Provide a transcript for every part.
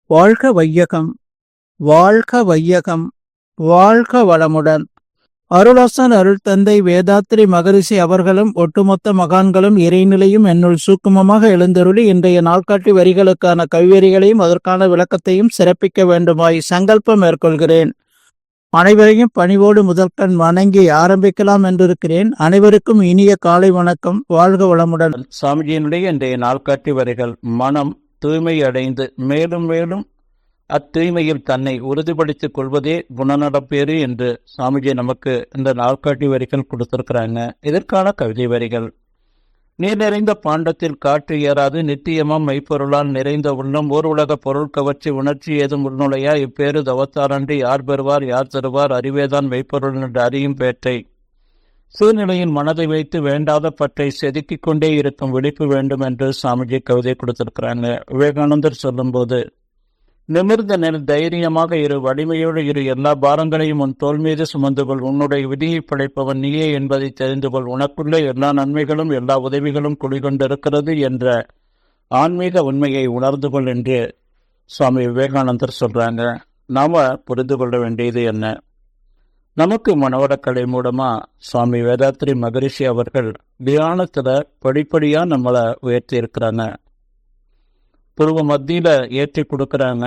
வாழ்க வையகம், வாழ்க வையகம், வாழ்க வளமுடன். அருளாசன் அருள் தந்தை வேதாத்ரி மகரிஷி அவர்களும் ஒட்டுமொத்த மகான்களும் இறைநிலையும் என்னுள் சூக்குமமாக எழுந்தருளி இன்றைய நாள்காட்டி வரிகளுக்கான கவிவரிகளையும் அதற்கான விளக்கத்தையும் சிறப்பிக்க வேண்டுமாய் சங்கல்பம் மேற்கொள்கிறேன். அனைவரையும் பணிவோடு முதற்கண் வணங்கி ஆரம்பிக்கலாம் என்றிருக்கிறேன். அனைவருக்கும் இனிய காலை வணக்கம். வாழ்க வளமுடன். சாமிஜியினுடைய இன்றைய நாள்காட்டி வரிகள்: மனம் தூய்மை அடைந்து மேலும் மேலும் அத்தூய்மையில் தன்னை உறுதிப்படுத்திக் கொள்வதே குணநடப்பேறு என்று சாமிஜி நமக்கு இந்த நாள்காட்டி வரிகள் கொடுத்திருக்கிறாங்க. இதற்கான கவிதை வரிகள்: நீர் நிறைந்த பாண்டத்தில் காற்று ஏறாது, நித்தியமாம் மெய்ப்பொருளால் நிறைந்த உள்ளம் ஓர் உலக பொருள் கவர்ச்சி உணர்ச்சி ஏதும் உள்நுழையா, இப்பேறு தவத்தாரன்றி யார் பெறுவார் யார் தருவார், அறிவேதான் மெய்ப்பொருள் என்று அறியும் பேற்றை சூழ்நிலையின் மனதை வைத்து வேண்டாத பற்றை செதுக்கிக் கொண்டே இருக்கும் விழிப்பு வேண்டும் என்று சாமிஜி கவிதை கொடுத்திருக்கிறாங்க. விவேகானந்தர் சொல்லும்போது, நிமிர்ந்த நெல் தைரியமாக இரு, வலிமையோடு இரு, எல்லா பாரங்களையும் உன் தோல் மீது சுமந்து கொள், உன்னுடைய விதியை படைப்பவன் நீயே என்பதை தெரிந்து கொள், உனக்குள்ளே எல்லா நன்மைகளும் எல்லா உதவிகளும் குடிகொண்டிருக்கிறது என்ற ஆன்மீக உண்மையை உணர்ந்து கொள் என்று சுவாமி விவேகானந்தர் சொல்றாங்க. நாம புரிந்து கொள்ள வேண்டியது என்ன? நமக்கு மனவளக்கலை மூலமா சுவாமி வேதாத்ரி மகரிஷி அவர்கள் தியானத்துல படிப்படியா நம்மளை உயர்த்தி இருக்கிறாங்க. புருவ மத்தியில ஏற்றி கொடுக்கறாங்க,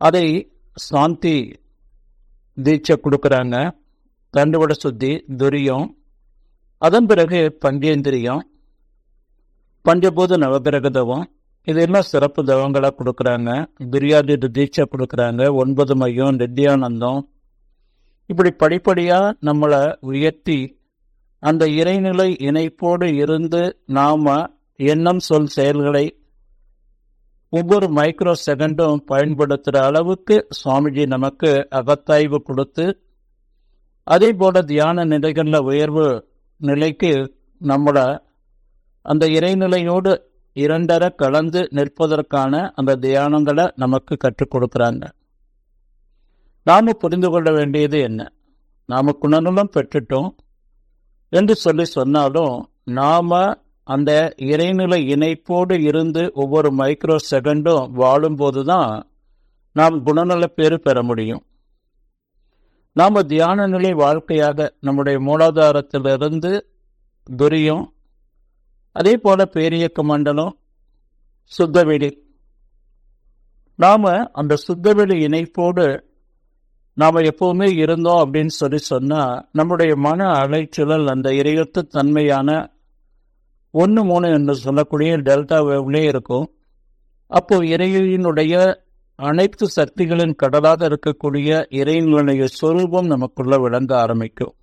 அதை சாந்தி தீட்சை கொடுக்கறாங்க, தண்டுவட சுத்தி, துரியம், அதன் பிறகு பஞ்சேந்திரியம், பஞ்சபூத நவகிரகதவம், இதெல்லாம் சிறப்பு தவங்களா கொடுக்கறாங்க. துரியாதி தீட்சை கொடுக்கறாங்க, 9 மையம், நித்யானந்தம். இப்படி படிப்படியா நம்மளை உயர்த்தி அந்த இறைநிலை இணைப்போடு இருந்து நாம எண்ணம் சொல் செயல்களை ஒவ்வொரு மைக்ரோ செகண்டும் பயன்படுத்துகிற அளவுக்கு சுவாமிஜி நமக்கு அகத்தாய்வு கொடுத்து, அதே போல தியான நிலைகளில் உயர்வு நிலைக்கு நம்மளை அந்த இறைநிலையோடு இரண்டர கலந்து நிற்பதற்கான அந்த தியானங்களை நமக்கு கற்றுக் கொடுக்குறாங்க. நாம புரிந்து கொள்ள வேண்டியது என்ன? நாம குணநலம் பெற்றுட்டோம் என்று சொன்னாலும் நாம அந்த இறைநிலை இணைப்போடு இருந்து ஒவ்வொரு மைக்ரோ செகண்டும் வாழும்போதுதான் நாம் குணநலப்பேறு பெற முடியும். நாம தியான நிலை வாழ்க்கையாக நம்முடைய மூலாதாரத்திலிருந்து துரியம், அதே போல பேரியக்க மண்டலம், சுத்தவெளி, நாம அந்த சுத்தவெளி இணைப்போடு நாம எப்பவுமே இருந்தோம் அப்படின்னு சொன்னா நம்முடைய மன அலைச்சூழல் அந்த இறையொத்த தன்மையான 1-3 என்று சொல்லக்கூடிய டெல்டா வேவ்லே இருக்கும். அப்போ இறையினுடைய அனைத்து சக்திகளின் கடலாக இருக்கக்கூடிய இறைவனுடைய சொரூபம் நமக்குள்ள விளங்க ஆரம்பிக்கும்.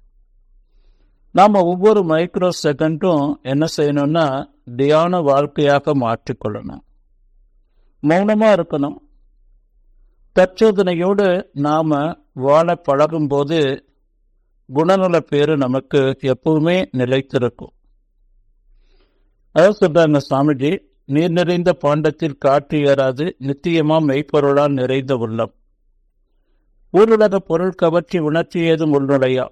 நாம ஒவ்வொரு மைக்ரோ செகண்டும் என்ன செய்யணும்னா தியான வாழ்க்கையாக மாற்றிக்கொள்ளணும். மௌனமா இருக்கணும். தற்சோதனையோடு நாம வாழ பழகும் போது குணநல பேரு நமக்கு எப்பவுமே நிலைத்திருக்கும். அதாவது சொல்றாங்க சாமிஜி, நீர் நிறைந்த பாண்டத்தில் காற்று ஏறாது, நித்தியமா மெய்ப்பொருளால் நிறைந்த உள்ளம் ஊருலக பொருள் கவர்ச்சி உணர்ச்சி ஏதும் உள்நுழையா,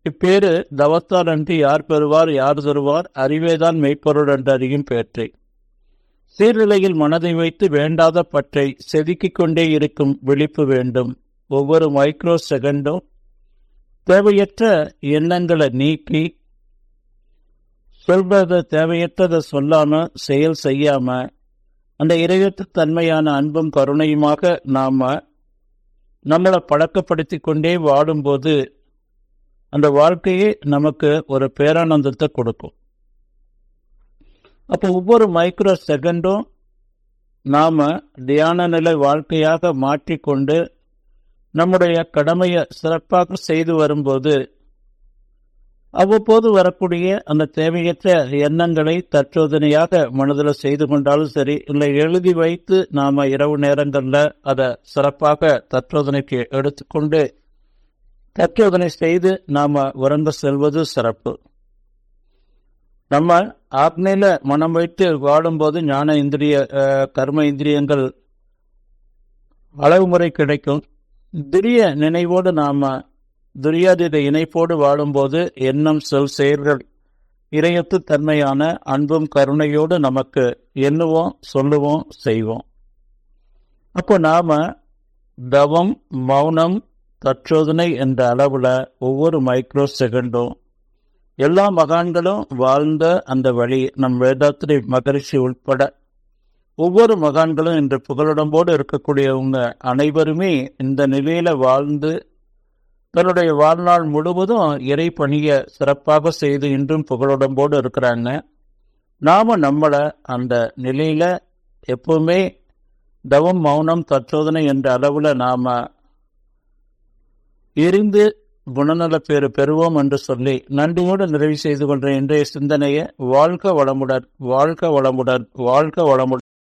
இப்பேரு தவத்தால் அன்றி யார் பெறுவார் யார் தருவார், அறிவேதான் மெய்ப்பொருள் என்று அறியும் பேற்றை சீர்நிலையில் மனதை வைத்து வேண்டாத பற்றை செதுக்கிக் கொண்டே இருக்கும் விழிப்பு வேண்டும். ஒவ்வொரு மைக்ரோ செகண்டும் தேவையற்ற எண்ணங்களை நீக்கி, சொல்றத தேவையற்றதை சொல்லாம செயல் செய்யாம அந்த இறையற்ற தன்மையான அன்பும் கருணையுமாக நாம நம்மளை பழக்கப்படுத்தி கொண்டே வாடும்போது அந்த வாழ்க்கையே நமக்கு ஒரு பேரானந்தத்தை கொடுக்கும். அப்போ ஒவ்வொரு மைக்ரோ செகண்டும் நாம தியான நிலை வாழ்க்கையாக மாற்றிக்கொண்டு நம்முடைய கடமையை சிறப்பாக செய்து வரும்போது அவ்வப்போது வரக்கூடிய அந்த தேவையற்ற எண்ணங்களை தற்சோதனையாக மனதில் செய்து கொண்டாலும் சரி, இல்லை எழுதி வைத்து நாம இரவு நேரங்களில் அதை சிறப்பாக தற்சோதனைக்கு எடுத்துக்கொண்டு தற்சோதனை செய்து நாம உறங்க செல்வது சிறப்பு. நம்ம ஆக்னையில மனம் வைத்து வாடும்போது ஞான இந்திரிய கர்ம இந்திரியங்கள் அளவு முறை கிடைக்கும். துரிய நினைவோடு நாம துரியாதீத இணைப்போடு வாழும்போது எண்ணம் சொல் செயல்கள் இறையத்து தன்மையான அன்பும் கருணையோடு நமக்கு எண்ணுவோம், சொல்லுவோம், செய்வோம். அப்போ நாம தவம், மௌனம், தற்சோதனை என்ற அளவில் ஒவ்வொரு மைக்ரோ செகண்டும் எல்லா மகான்களும் வாழ்ந்த அந்த வழி, நம் வேதாத்திரி மகரிஷி உட்பட ஒவ்வொரு மகான்களும் இன்று புகழுடம்போடு இருக்கக்கூடியவங்க அனைவருமே இந்த நிலையில வாழ்ந்து தன்னுடைய வாழ்நாள் முழுவதும் இறை பணியை சிறப்பாக செய்து இன்றும் புகழுடம்போடு இருக்கிறாங்க. நாம நம்மளை அந்த நிலையில எப்பவுமே தவம், மௌனம், தற்சோதனை என்ற அளவில் நாம இருந்து குணநல பேறு பெறுவோம் என்று சொல்லி நன்றியோடு நிறைவு செய்து கொண்ட இன்றைய சிந்தனையை வாழ்க வளமுடன், வாழ்க வளமுடன், வாழ்க வளமுடன்.